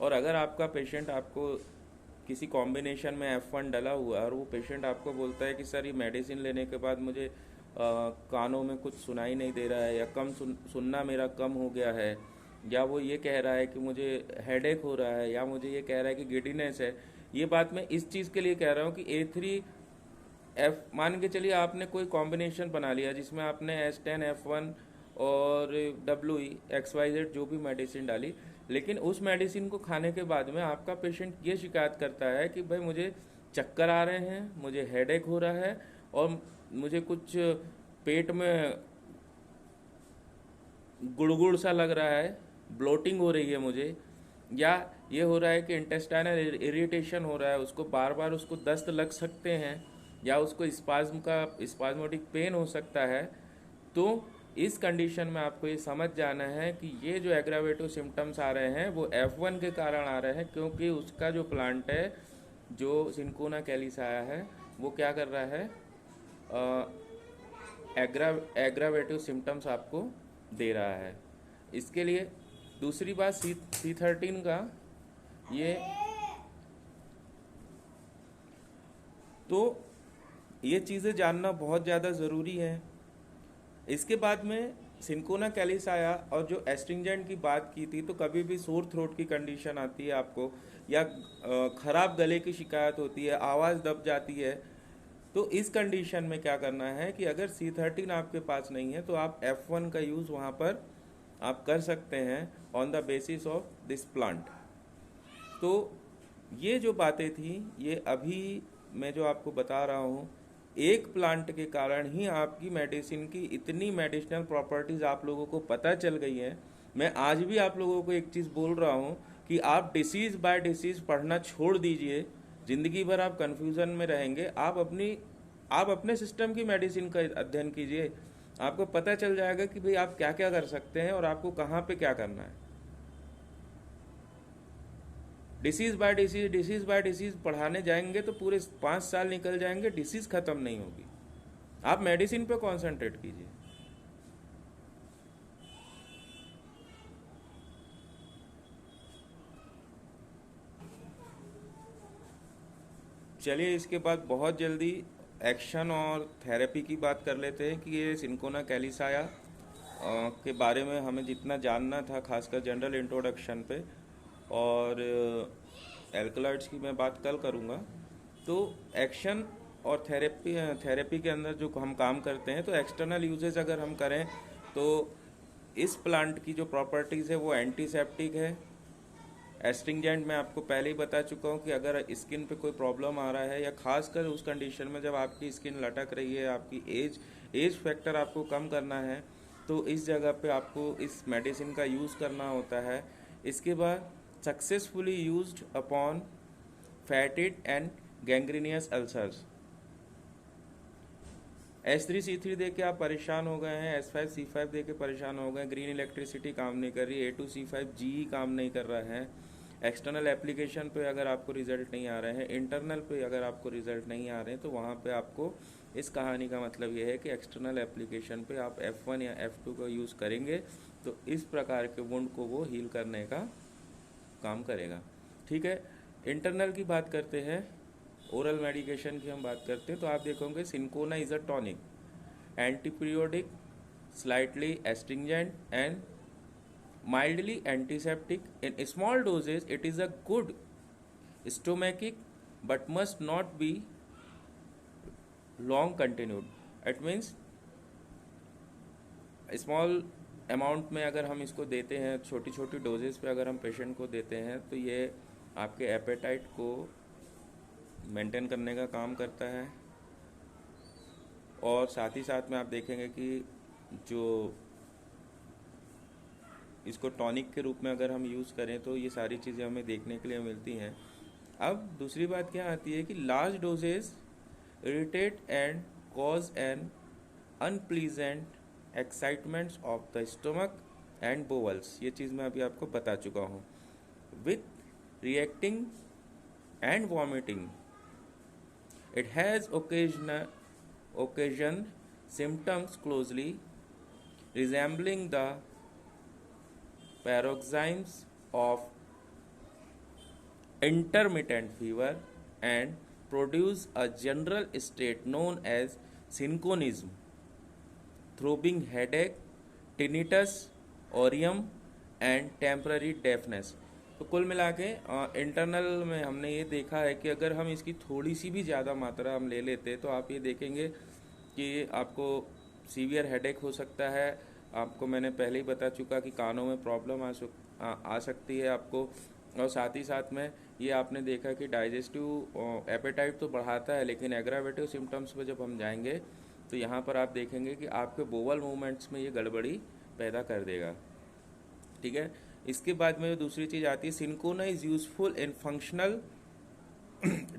और अगर आपका पेशेंट आपको किसी कॉम्बिनेशन में F1 डला हुआ है और वो पेशेंट आपको बोलता है कि सर ये मेडिसिन लेने के बाद मुझे कानों में कुछ सुनाई नहीं दे रहा है, या सुनना मेरा कम हो गया है, या वो ये कह रहा है कि मुझे हेडेक हो रहा है, या मुझे ये कह रहा है कि गिडीनेस है। ये बात मैं इस चीज़ के लिए कह रहा हूँ कि एफ मान के चलिए आपने कोई कॉम्बिनेशन बना लिया जिसमें आपने S10 F1 और XYZ जो भी मेडिसिन डाली, लेकिन उस मेडिसिन को खाने के बाद में आपका पेशेंट ये शिकायत करता है कि भाई मुझे चक्कर आ रहे हैं, मुझे हेडेक हो रहा है, और मुझे कुछ पेट में गुड़गुड़ सा लग रहा है, ब्लोटिंग हो रही है मुझे, या ये हो रहा है कि इंटेस्टाइनल इरिटेशन हो रहा है, उसको बार बार उसको दस्त लग सकते हैं, या उसको स्पाज्मोटिक पेन हो सकता है। तो इस कंडीशन में आपको ये समझ जाना है कि ये जो एग्रावेटिव सिम्टम्स आ रहे हैं वो F1 के कारण आ रहे हैं, क्योंकि उसका जो प्लांट है, जो सिंकोना कैलिसाया है, वो क्या कर रहा है, एग्रावेटिव सिम्टम्स आपको दे रहा है। इसके लिए दूसरी बात C13 का, ये तो ये चीज़ें जानना बहुत ज़्यादा ज़रूरी है। इसके बाद में सिंकोना कैलिसाया और जो एस्ट्रिंजेंट की बात की थी, तो कभी भी सोर थ्रोट की कंडीशन आती है आपको, या ख़राब गले की शिकायत होती है, आवाज़ दब जाती है, तो इस कंडीशन में क्या करना है कि अगर C13 आपके पास नहीं है तो आप F1 का यूज़ वहाँ पर आप कर सकते हैं on the basis of this plant. तो ये जो बातें थी, ये अभी मैं जो आपको बता रहा हूँ, एक प्लांट के कारण ही आपकी मेडिसिन की इतनी मेडिसिनल प्रॉपर्टीज़ आप लोगों को पता चल गई है। मैं आज भी आप लोगों को एक चीज़ बोल रहा हूँ कि आप डिसीज़ बाय डिसीज़ पढ़ना छोड़ दीजिए, ज़िंदगी भर आप कन्फ्यूज़न में रहेंगे। आप अपने सिस्टम की मेडिसिन का अध्ययन कीजिए, आपको पता चल जाएगा कि भाई आप क्या क्या कर सकते हैं और आपको कहाँ पे क्या करना है। डिसीज बाय डिसीज पढ़ाने जाएंगे तो पूरे 5 साल निकल जाएंगे, डिसीज खत्म नहीं होगी। आप मेडिसिन पे कॉन्सेंट्रेट कीजिए। चलिए इसके बाद बहुत जल्दी एक्शन और थेरेपी की बात कर लेते हैं कि ये सिंकोना कैलिसाया के बारे में हमें जितना जानना था, खासकर जनरल इंट्रोडक्शन पे, और एल्कलॉइड्स की मैं बात कल करूँगा। तो एक्शन और थेरेपी के अंदर जो हम काम करते हैं, तो एक्सटर्नल यूजेस अगर हम करें तो इस प्लांट की जो प्रॉपर्टीज़ है वो एंटीसेप्टिक है। एस्ट्रिंजेंट मैं आपको पहले ही बता चुका हूँ कि अगर स्किन पे कोई प्रॉब्लम आ रहा है, या खासकर उस कंडीशन में जब आपकी स्किन लटक रही है, आपकी एज फैक्टर आपको कम करना है, तो इस जगह पे आपको इस मेडिसिन का यूज़ करना होता है। इसके बाद successfully used upon fetid and gangrenous ulcers. S3C3 दे के आप परेशान हो गए हैं, S5C5 दे के परेशान हो गए, ग्रीन इलेक्ट्रिसिटी काम नहीं कर रही, A2C5G काम नहीं कर रहा है। एक्सटर्नल एप्लीकेशन पे अगर आपको रिजल्ट नहीं आ रहे हैं, इंटरनल पे अगर आपको रिजल्ट नहीं आ रहे हैं, तो वहाँ पे आपको इस कहानी का मतलब ये है कि एक्सटर्नल एप्लीकेशन पे आप F1 या F2 का यूज़ करेंगे तो इस प्रकार के वुंड को वो हील करने का काम करेगा। ठीक है, इंटरनल की बात करते हैं, ओरल मेडिकेशन की हम बात करते हैं, तो आप देखोगे cinchona is a tonic, antiperiodic, slightly astringent and mildly antiseptic. In small doses it is a good stomachic but must not be long continued. It means small amount में अगर हम इसको देते हैं, छोटी छोटी डोजेस पे अगर हम पेशेंट को देते हैं, तो ये आपके एपेटाइट को मेंटेन करने का काम करता है। और साथ ही साथ में आप देखेंगे कि जो इसको टॉनिक के रूप में अगर हम यूज़ करें तो ये सारी चीज़ें हमें देखने के लिए मिलती हैं। अब दूसरी बात क्या आती है कि large doses irritate and cause an unpleasant excitements of the stomach and bowels. ये चीज़ मैं अभी आपको बता चुका हूँ। With reacting and vomiting, it has occasion symptoms closely resembling the paroxysms of intermittent fever and produce a general state known as synchronism, throbbing headache, tinnitus, orium and temporary deafness. तो कुल मिला के इंटरनल में हमने ये देखा है कि अगर हम इसकी थोड़ी सी भी ज़्यादा मात्रा हम ले लेते तो आप ये देखेंगे कि आपको सीवियर हेडेक हो सकता है। आपको मैंने पहले ही बता चुका कि कानों में प्रॉब्लम आ सकती है आपको, और साथ ही साथ में ये आपने देखा कि डाइजेस्टिव एपेटाइट तो बढ़ाता है, लेकिन एग्रावेटिव सिम्टम्स पे जब हम जाएंगे तो यहाँ पर आप देखेंगे कि आपके बोवल मूवमेंट्स में ये गड़बड़ी पैदा कर देगा। ठीक है, इसके बाद में जो दूसरी चीज़ आती है, cinchona is useful in functional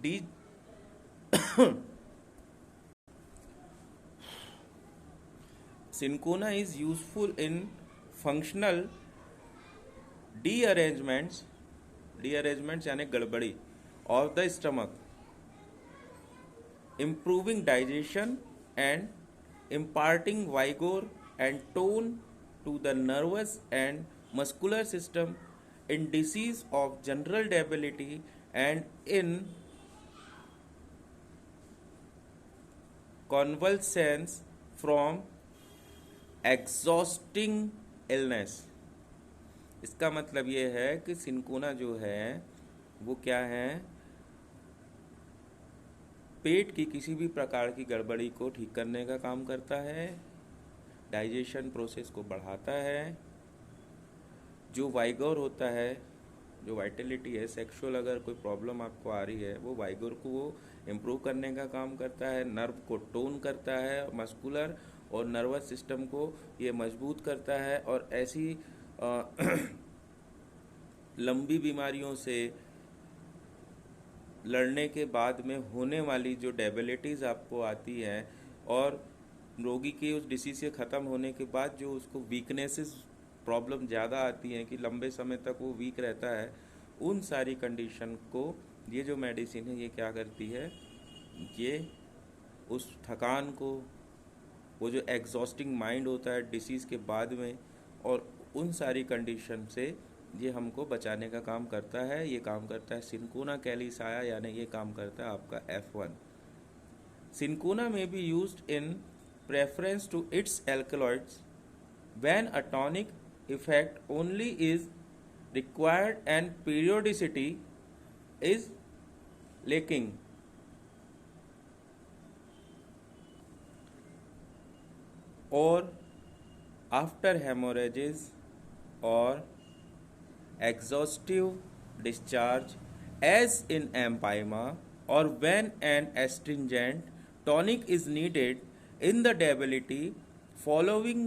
डी cinchona is useful in functional derangements यानी गड़बड़ी of the stomach, improving digestion and imparting vigor and tone to the nervous and muscular system in disease of general debility and in convalescence from exhausting illness। इसका मतलब ये है कि cinchona जो है वो क्या है, पेट की किसी भी प्रकार की गड़बड़ी को ठीक करने का काम करता है, डाइजेशन प्रोसेस को बढ़ाता है, जो वाइगोर होता है, जो वाइटलिटी है, सेक्सुअल अगर कोई प्रॉब्लम आपको आ रही है वो वाइगोर को वो इम्प्रूव करने का काम करता है, नर्व को टोन करता है, मस्कुलर और नर्वस सिस्टम को ये मजबूत करता है, और ऐसी लंबी बीमारियों से लड़ने के बाद में होने वाली जो डेबिलिटीज़ आपको आती है और रोगी की उस डिसीज से ख़त्म होने के बाद जो उसको वीकनेसेस प्रॉब्लम ज़्यादा आती हैं कि लंबे समय तक वो वीक रहता है, उन सारी कंडीशन को ये जो मेडिसिन है ये क्या करती है, ये उस थकान को, वो जो एग्जॉस्टिंग माइंड होता है डिसीज़ के बाद में, और उन सारी कंडीशन से ये हमको बचाने का काम करता है। ये काम करता है सिंकोना कैलिसाया, यानी ये काम करता है आपका F1। सिंकोना में be used in preference to its alkaloids when a tonic effect only is required and periodicity is lacking. और after haemorrhages or exhaustive discharge as in empyema, or when an astringent tonic is needed in the debility following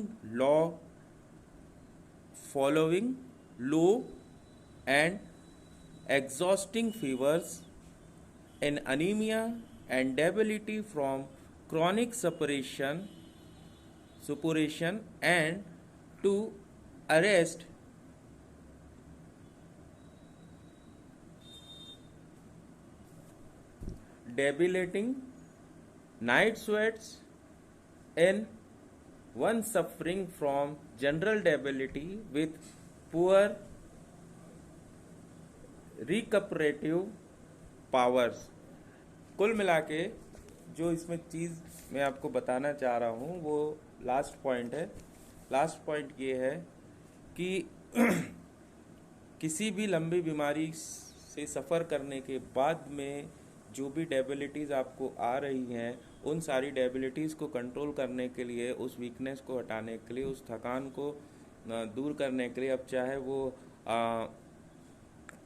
low and exhausting fevers, in anemia and debility from chronic suppuration and to arrest debilitating night sweats in one suffering from general debility with poor recuperative powers। कुल मिला के जो इसमें चीज़ मैं आपको बताना चाह रहा हूँ वो लास्ट पॉइंट है। लास्ट पॉइंट ये है कि किसी भी लंबी बीमारी से सफ़र करने के बाद में जो भी डेबिलिटीज़ आपको आ रही हैं, उन सारी डेबिलिटीज़ को कंट्रोल करने के लिए, उस वीकनेस को हटाने के लिए, उस थकान को दूर करने के लिए, अब चाहे वो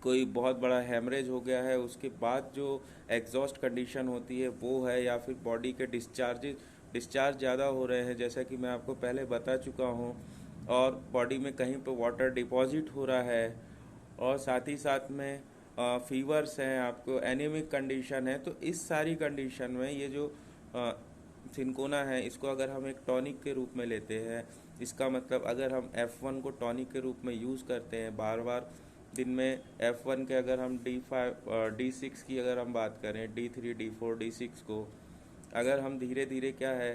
कोई बहुत बड़ा हेमरेज हो गया है उसके बाद जो एग्जॉस्ट कंडीशन होती है वो है, या फिर बॉडी के डिस्चार्ज ज़्यादा हो रहे हैं जैसा कि मैं आपको पहले बता चुका हूँ, और बॉडी में कहीं पे वाटर डिपॉजिट हो रहा है, और साथ ही साथ में फीवर्स हैं, आपको एनीमिक कंडीशन है, तो इस सारी कंडीशन में ये जो सिंकोना है इसको अगर हम एक टॉनिक के रूप में लेते हैं, इसका मतलब अगर हम F1 को टॉनिक के रूप में यूज़ करते हैं बार बार दिन में, F1 के अगर हम D5 D6 की अगर हम बात करें, D3 D4 D6 को अगर हम धीरे धीरे क्या है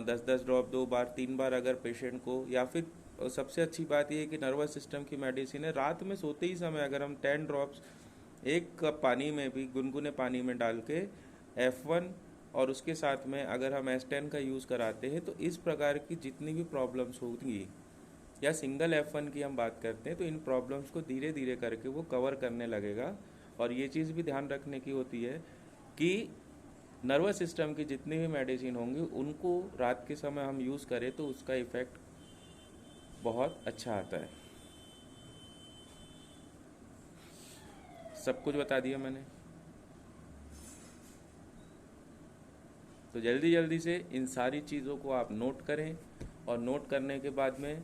10-10 ड्रॉप 2 बार 3 बार अगर पेशेंट को, या फिर सबसे अच्छी बात यह है कि नर्वस सिस्टम की मेडिसिन है, रात में सोते ही समय अगर हम 10 ड्रॉप्स 1 कप पानी में भी, गुनगुने पानी में डाल के F1 और उसके साथ में अगर हम S10 का यूज़ कराते हैं तो इस प्रकार की जितनी भी प्रॉब्लम्स होंगी, या सिंगल F1 की हम बात करते हैं, तो इन प्रॉब्लम्स को धीरे धीरे करके वो कवर करने लगेगा। और ये चीज़ भी ध्यान रखने की होती है कि नर्वस सिस्टम की जितनी भी मेडिसिन होंगी उनको रात के समय हम यूज़ करें तो उसका इफ़ेक्ट बहुत अच्छा आता है। सब कुछ बता दिया मैंने। तो जल्दी जल्दी से इन सारी चीज़ों को आप नोट करें, और नोट करने के बाद में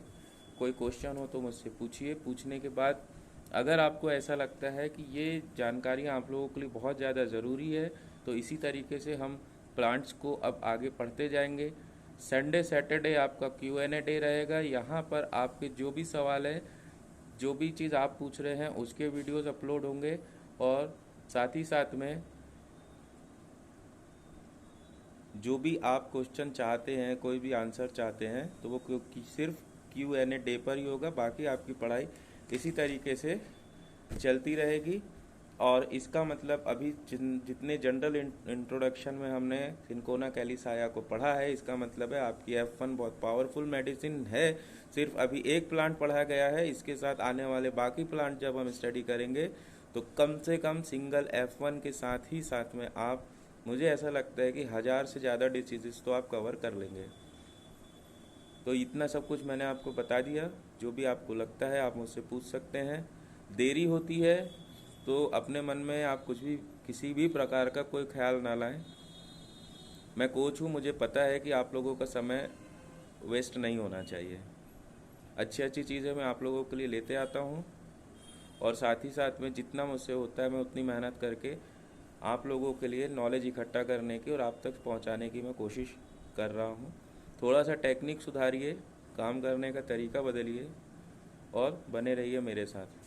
कोई क्वेश्चन हो तो मुझसे पूछिए। पूछने के बाद अगर आपको ऐसा लगता है कि ये जानकारियाँ आप लोगों के लिए बहुत ज़्यादा ज़रूरी है, तो इसी तरीके से हम प्लांट्स को अब आगे पढ़ते जाएंगे। संडे सैटरडे आपका Q&A डे रहेगा। यहाँ पर आपके जो भी सवाल है, जो भी चीज़ आप पूछ रहे हैं उसके वीडियोस अपलोड होंगे, और साथ ही साथ में जो भी आप क्वेश्चन चाहते हैं, कोई भी आंसर चाहते हैं, तो वो सिर्फ Q&A डे पर ही होगा। बाकी आपकी पढ़ाई इसी तरीके से चलती रहेगी। और इसका मतलब अभी जितने जनरल इंट्रोडक्शन में हमने सिंकोना कैलिसाया को पढ़ा है, इसका मतलब है आपकी F1 बहुत पावरफुल मेडिसिन है। सिर्फ अभी एक प्लांट पढ़ा गया है, इसके साथ आने वाले बाकी प्लांट जब हम स्टडी करेंगे तो कम से कम सिंगल F1 के साथ ही साथ में आप, मुझे ऐसा लगता है कि 1000 से ज़्यादा डिसीज़ तो आप कवर कर लेंगे। तो इतना सब कुछ मैंने आपको बता दिया। जो भी आपको लगता है आप मुझसे पूछ सकते हैं। देरी होती है तो अपने मन में आप कुछ भी, किसी भी प्रकार का कोई ख्याल ना लाएं। मैं कोच हूँ, मुझे पता है कि आप लोगों का समय वेस्ट नहीं होना चाहिए। अच्छी अच्छी चीज़ें मैं आप लोगों के लिए लेते आता हूँ, और साथ ही साथ में जितना मुझसे होता है मैं उतनी मेहनत करके आप लोगों के लिए नॉलेज इकट्ठा करने की और आप तक पहुँचाने की मैं कोशिश कर रहा हूँ। थोड़ा सा टेक्निक सुधारिए, काम करने का तरीका बदलिए, और बने रहिए मेरे साथ।